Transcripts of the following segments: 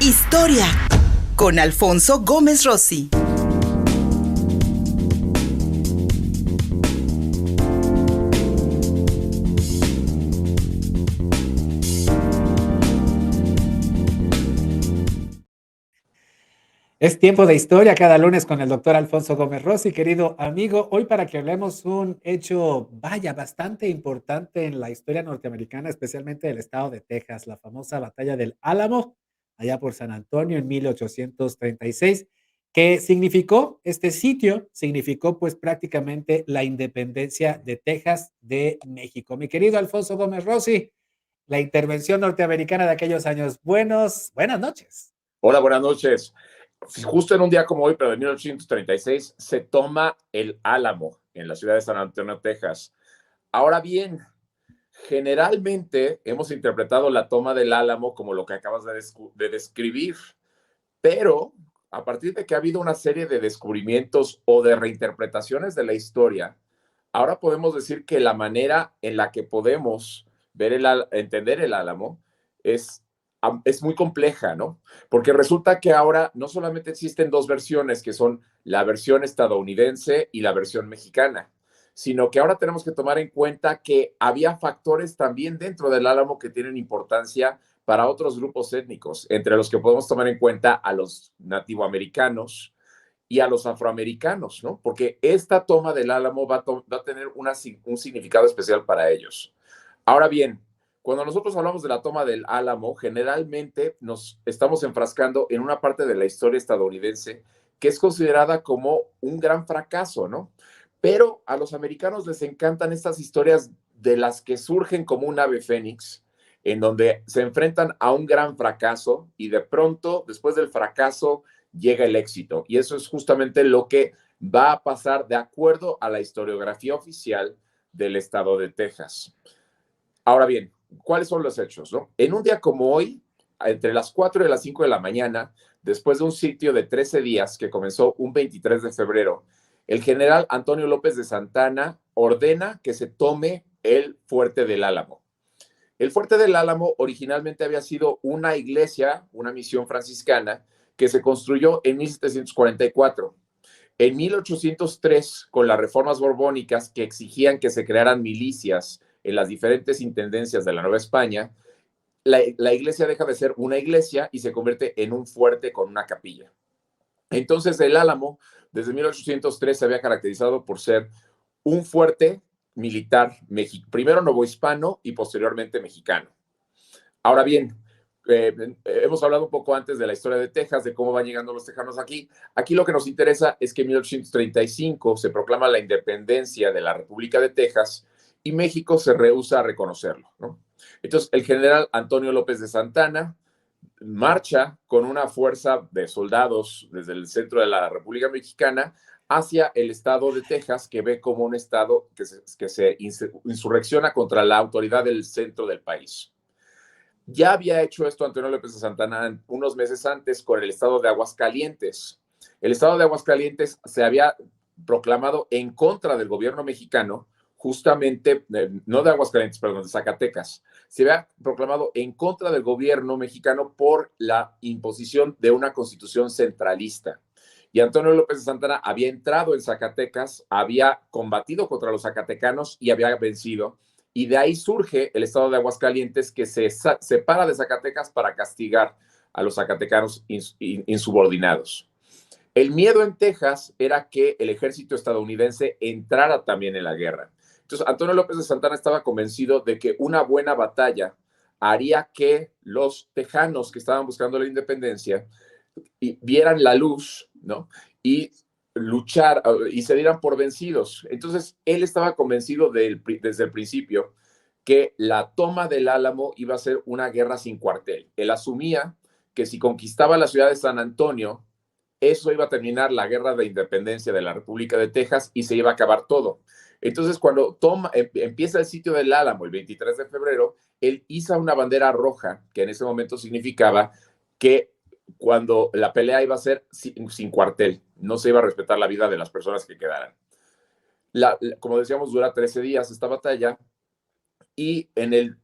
Historia con Alfonso Gómez Rossi. Es tiempo de historia cada lunes con el doctor Alfonso Gómez Rossi, querido amigo. Hoy para que hablemos un hecho, vaya, bastante importante en la historia norteamericana, especialmente del estado de Texas, la famosa batalla del Álamo, allá por San Antonio en 1836, que significó, este sitio significó pues prácticamente la independencia de Texas de México. Mi querido Alfonso Gómez Rossi, la intervención norteamericana de aquellos años. Buenas noches. Hola, buenas noches. Justo en un día como hoy, pero de 1836, se toma el Álamo en la ciudad de San Antonio, Texas. Ahora bien, generalmente hemos interpretado la toma del Álamo como lo que acabas de describir, pero a partir de que ha habido una serie de descubrimientos o de reinterpretaciones de la historia, ahora podemos decir que la manera en la que podemos entender el Álamo es muy compleja, ¿no? Porque resulta que ahora no solamente existen dos versiones, que son la versión estadounidense y la versión mexicana, sino que ahora tenemos que tomar en cuenta que había factores también dentro del Álamo que tienen importancia para otros grupos étnicos, entre los que podemos tomar en cuenta a los nativoamericanos y a los afroamericanos, ¿no? Porque esta toma del Álamo va a tener un significado especial para ellos. Ahora bien, cuando nosotros hablamos de la toma del Álamo, generalmente nos estamos enfrascando en una parte de la historia estadounidense que es considerada como un gran fracaso, ¿no? Pero a los americanos les encantan estas historias de las que surgen como un ave fénix, en donde se enfrentan a un gran fracaso y de pronto, después del fracaso, llega el éxito. Y eso es justamente lo que va a pasar de acuerdo a la historiografía oficial del estado de Texas. Ahora bien, ¿cuáles son los hechos, no? En un día como hoy, entre las 4 y las 5 de la mañana, después de un sitio de 13 días que comenzó un 23 de febrero, el general Antonio López de Santana ordena que se tome el Fuerte del Álamo. El Fuerte del Álamo originalmente había sido una iglesia, una misión franciscana, que se construyó en 1744. En 1803, con las reformas borbónicas que exigían que se crearan milicias en las diferentes intendencias de la Nueva España, la iglesia deja de ser una iglesia y se convierte en un fuerte con una capilla. Entonces, el Álamo, desde 1803, se había caracterizado por ser un fuerte militar, primero novohispano y posteriormente mexicano. Ahora bien, hemos hablado un poco antes de la historia de Texas, de cómo van llegando los tejanos aquí. Aquí lo que nos interesa es que en 1835 se proclama la independencia de la República de Texas y México se rehúsa a reconocerlo, ¿no? Entonces, el general Antonio López de Santana marcha con una fuerza de soldados desde el centro de la República Mexicana hacia el estado de Texas, que ve como un estado que se insurrecciona contra la autoridad del centro del país. Ya había hecho esto Antonio López de Santana unos meses antes con el estado de Aguascalientes. El estado de Aguascalientes se había proclamado en contra del gobierno mexicano, justamente, no de Aguascalientes, perdón, de Zacatecas. Se había proclamado en contra del gobierno mexicano por la imposición de una constitución centralista. Y Antonio López de Santana había entrado en Zacatecas, había combatido contra los zacatecanos y había vencido. Y de ahí surge el estado de Aguascalientes, que se separa de Zacatecas para castigar a los zacatecanos insubordinados. El miedo en Texas era que el ejército estadounidense entrara también en la guerra. Entonces, Antonio López de Santana estaba convencido de que una buena batalla haría que los tejanos que estaban buscando la independencia vieran la luz, ¿no? Y luchar y se dieran por vencidos. Entonces, él estaba convencido desde el principio que la toma del Álamo iba a ser una guerra sin cuartel. Él asumía que si conquistaba la ciudad de San Antonio, eso iba a terminar la guerra de independencia de la República de Texas y se iba a acabar todo. Entonces, cuando empieza el sitio del Álamo el 23 de febrero, él iza una bandera roja, que en ese momento significaba que cuando la pelea iba a ser sin cuartel, no se iba a respetar la vida de las personas que quedaran. Como decíamos, dura 13 días esta batalla y en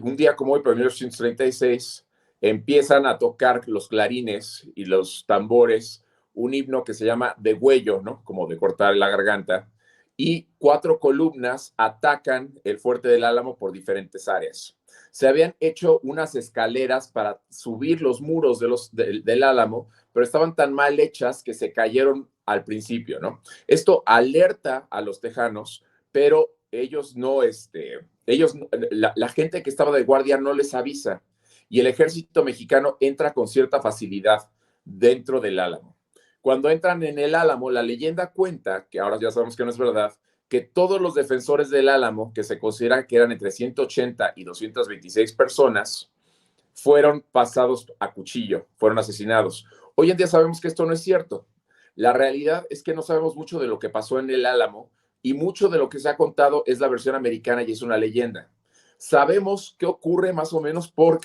un día como hoy, pero en 1836, empiezan a tocar los clarines y los tambores un himno que se llama Degüello, ¿no? Como de cortar la garganta, y 4 columnas atacan el Fuerte del Álamo por diferentes áreas. Se habían hecho unas escaleras para subir los muros del Álamo, pero estaban tan mal hechas que se cayeron al principio, ¿no? Esto alerta a los tejanos, pero ellos no, la gente que estaba de guardia no les avisa, y el ejército mexicano entra con cierta facilidad dentro del Álamo. Cuando entran en el Álamo, la leyenda cuenta, que ahora ya sabemos que no es verdad, que todos los defensores del Álamo, que se considera que eran entre 180 y 226 personas, fueron pasados a cuchillo, fueron asesinados. Hoy en día sabemos que esto no es cierto. La realidad es que no sabemos mucho de lo que pasó en el Álamo, y mucho de lo que se ha contado es la versión americana y es una leyenda. Sabemos qué ocurre más o menos por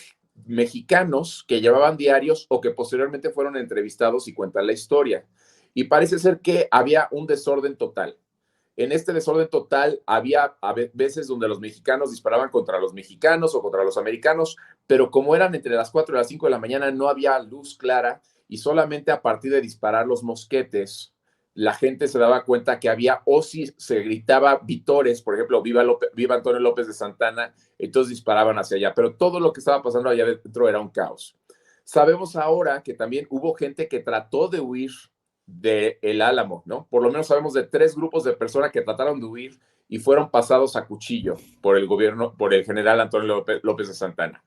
mexicanos que llevaban diarios o que posteriormente fueron entrevistados y cuentan la historia. Y parece ser que había un desorden total. En este desorden total había veces donde los mexicanos disparaban contra los mexicanos o contra los americanos, pero como eran entre las 4 y las 5 de la mañana, no había luz clara, y solamente a partir de disparar los mosquetes, la gente se daba cuenta que había, o si se gritaba vítores, por ejemplo, viva Antonio López de Santana, entonces disparaban hacia allá, pero todo lo que estaba pasando allá dentro era un caos. Sabemos ahora que también hubo gente que trató de huir del Álamo, ¿no? Por lo menos sabemos de 3 grupos de personas que trataron de huir y fueron pasados a cuchillo por el gobierno, por el general Antonio López de Santana.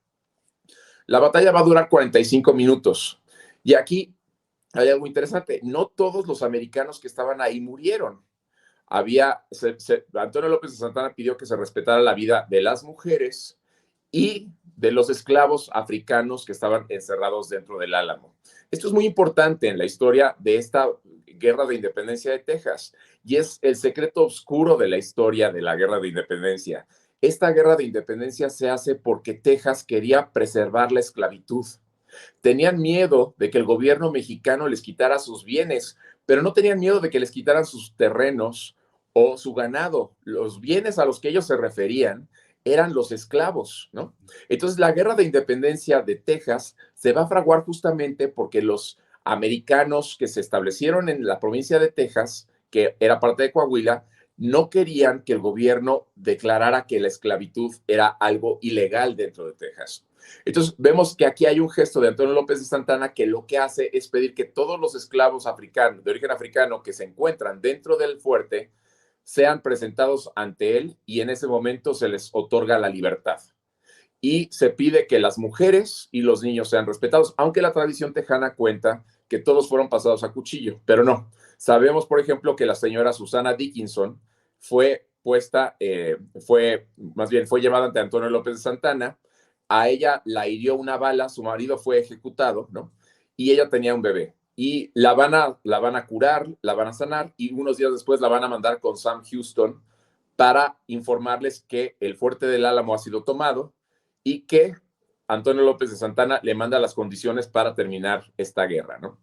La batalla va a durar 45 minutos. Y aquí hay algo interesante. No todos los americanos que estaban ahí murieron. Antonio López de Santana pidió que se respetara la vida de las mujeres y de los esclavos africanos que estaban encerrados dentro del Álamo. Esto es muy importante en la historia de esta guerra de independencia de Texas, y es el secreto oscuro de la historia de la guerra de independencia. Esta guerra de independencia se hace porque Texas quería preservar la esclavitud. Tenían miedo de que el gobierno mexicano les quitara sus bienes, pero no tenían miedo de que les quitaran sus terrenos o su ganado. Los bienes a los que ellos se referían eran los esclavos, ¿no? Entonces, la guerra de independencia de Texas se va a fraguar justamente porque los americanos que se establecieron en la provincia de Texas, que era parte de Coahuila, no querían que el gobierno declarara que la esclavitud era algo ilegal dentro de Texas. Entonces, vemos que aquí hay un gesto de Antonio López de Santana que lo que hace es pedir que todos los esclavos africanos, de origen africano, que se encuentran dentro del fuerte, sean presentados ante él, y en ese momento se les otorga la libertad. Y se pide que las mujeres y los niños sean respetados, aunque la tradición tejana cuenta que todos fueron pasados a cuchillo, pero no. Sabemos, por ejemplo, que la señora Susana Dickinson fue llevada ante Antonio López de Santana. A ella la hirió una bala, su marido fue ejecutado, ¿no? Y ella tenía un bebé. Y la van a curar, la van a sanar, y unos días después la van a mandar con Sam Houston para informarles que el Fuerte del Álamo ha sido tomado y que Antonio López de Santana le manda las condiciones para terminar esta guerra, ¿no?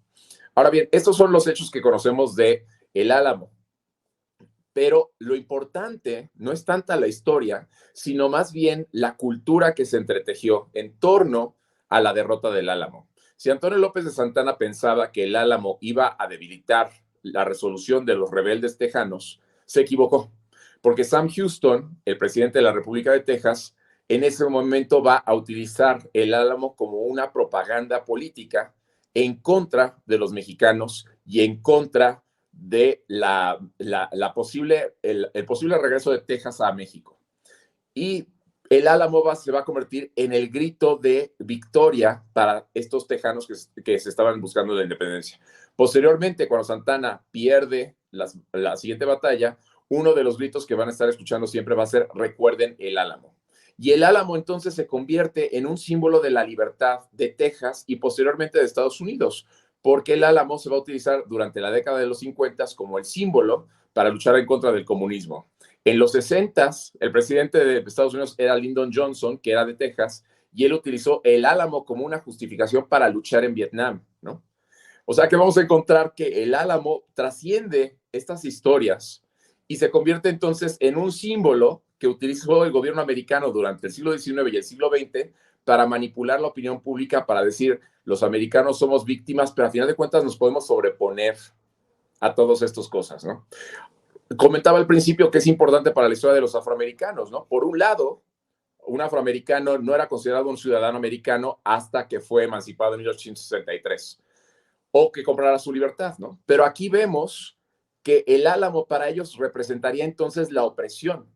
Ahora bien, estos son los hechos que conocemos de el Álamo. Pero lo importante no es tanta la historia, sino más bien la cultura que se entretejió en torno a la derrota del Álamo. Si Antonio López de Santana pensaba que el Álamo iba a debilitar la resolución de los rebeldes tejanos, se equivocó, porque Sam Houston, el presidente de la República de Texas, en ese momento va a utilizar el Álamo como una propaganda política en contra de los mexicanos y en contra de el posible regreso de Texas a México. Y el Álamo se va a convertir en el grito de victoria para estos tejanos que se estaban buscando la independencia. Posteriormente, cuando Santana pierde la siguiente batalla, uno de los gritos que van a estar escuchando siempre va a ser "recuerden el Álamo". Y el Álamo entonces se convierte en un símbolo de la libertad de Texas y posteriormente de Estados Unidos, porque el Álamo se va a utilizar durante la década de los 50 como el símbolo para luchar en contra del comunismo. En los 60, el presidente de Estados Unidos era Lyndon Johnson, que era de Texas, y él utilizó el Álamo como una justificación para luchar en Vietnam, ¿no? O sea que vamos a encontrar que el Álamo trasciende estas historias y se convierte entonces en un símbolo que utilizó el gobierno americano durante el siglo XIX y el siglo XX para manipular la opinión pública, para decir los americanos somos víctimas, pero a final de cuentas nos podemos sobreponer a todas estas cosas, ¿no? Comentaba al principio que es importante para la historia de los afroamericanos, ¿no? Por un lado, un afroamericano no era considerado un ciudadano americano hasta que fue emancipado en 1863 o que comprara su libertad, ¿no? Pero aquí vemos que el Álamo para ellos representaría entonces la opresión,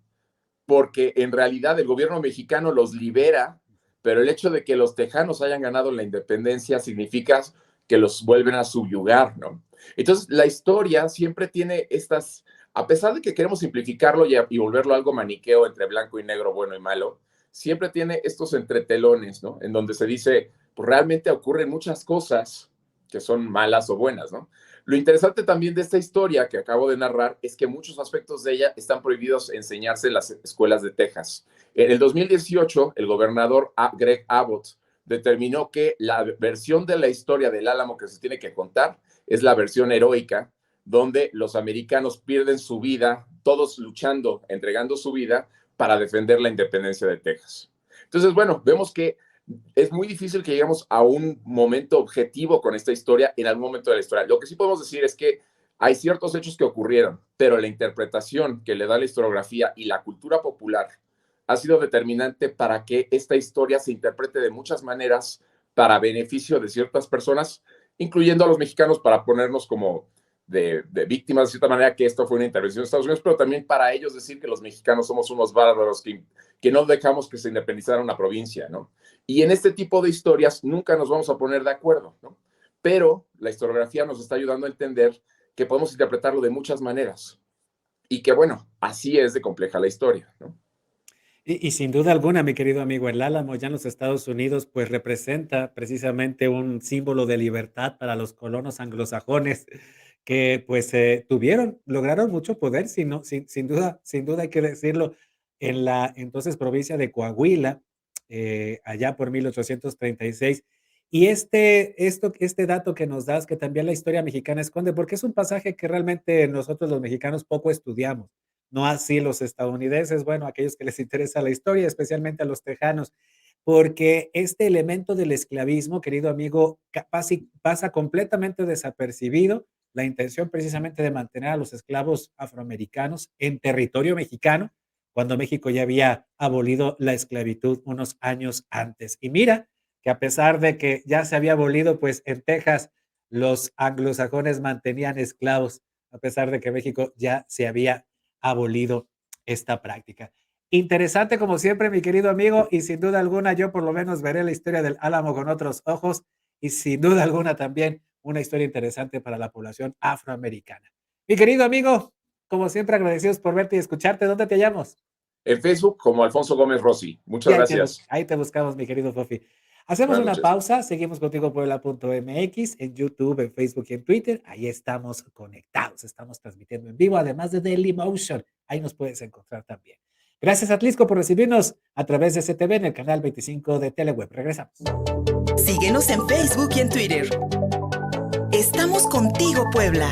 porque en realidad el gobierno mexicano los libera, pero el hecho de que los tejanos hayan ganado la independencia significa que los vuelven a subyugar, ¿no? Entonces, la historia siempre tiene estas, a pesar de que queremos simplificarlo y volverlo algo maniqueo entre blanco y negro, bueno y malo, siempre tiene estos entretelones, ¿no? En donde se dice, pues realmente ocurren muchas cosas que son malas o buenas, ¿no? Lo interesante también de esta historia que acabo de narrar es que muchos aspectos de ella están prohibidos enseñarse en las escuelas de Texas. En el 2018, el gobernador Greg Abbott determinó que la versión de la historia del Álamo que se tiene que contar es la versión heroica, donde los americanos pierden su vida, todos luchando, entregando su vida para defender la independencia de Texas. Entonces, bueno, vemos que es muy difícil que lleguemos a un momento objetivo con esta historia en algún momento de la historia. Lo que sí podemos decir es que hay ciertos hechos que ocurrieron, pero la interpretación que le da la historiografía y la cultura popular ha sido determinante para que esta historia se interprete de muchas maneras para beneficio de ciertas personas, incluyendo a los mexicanos, para ponernos como de víctimas de cierta manera, que esto fue una intervención de Estados Unidos, pero también para ellos decir que los mexicanos somos unos bárbaros que no dejamos que se independizara una provincia, ¿no? Y en este tipo de historias nunca nos vamos a poner de acuerdo, ¿no? Pero la historiografía nos está ayudando a entender que podemos interpretarlo de muchas maneras y que, bueno, así es de compleja la historia, ¿no? Y sin duda alguna, mi querido amigo, el Álamo ya en los Estados Unidos, pues representa precisamente un símbolo de libertad para los colonos anglosajones que pues lograron mucho poder, sin duda hay que decirlo, en la entonces provincia de Coahuila, allá por 1836. Y este dato que nos das, que también la historia mexicana esconde, porque es un pasaje que realmente nosotros los mexicanos poco estudiamos, no así los estadounidenses, bueno, aquellos que les interesa la historia, especialmente a los tejanos, porque este elemento del esclavismo, querido amigo, pasa completamente desapercibido, la intención precisamente de mantener a los esclavos afroamericanos en territorio mexicano, cuando México ya había abolido la esclavitud unos años antes. Y mira que a pesar de que ya se había abolido, pues en Texas los anglosajones mantenían esclavos, a pesar de que México ya se había abolido esta práctica. Interesante como siempre, mi querido amigo, y sin duda alguna yo por lo menos veré la historia del Álamo con otros ojos y sin duda alguna también una historia interesante para la población afroamericana. Mi querido amigo, como siempre agradecidos por verte y escucharte. ¿Dónde te hallamos? En Facebook como Alfonso Gómez Rossi. Muchas gracias. Ahí te buscamos, mi querido Fofi. Hacemos Buenas una noches. pausa, seguimos contigo Puebla.mx, en YouTube, en Facebook y en Twitter. Ahí estamos conectados, estamos transmitiendo en vivo, además de Dailymotion. Ahí nos puedes encontrar también. Gracias, Atlisco, por recibirnos a través de CTV en el canal 25 de Teleweb. Regresamos. Síguenos en Facebook y en Twitter. Estamos contigo, Puebla.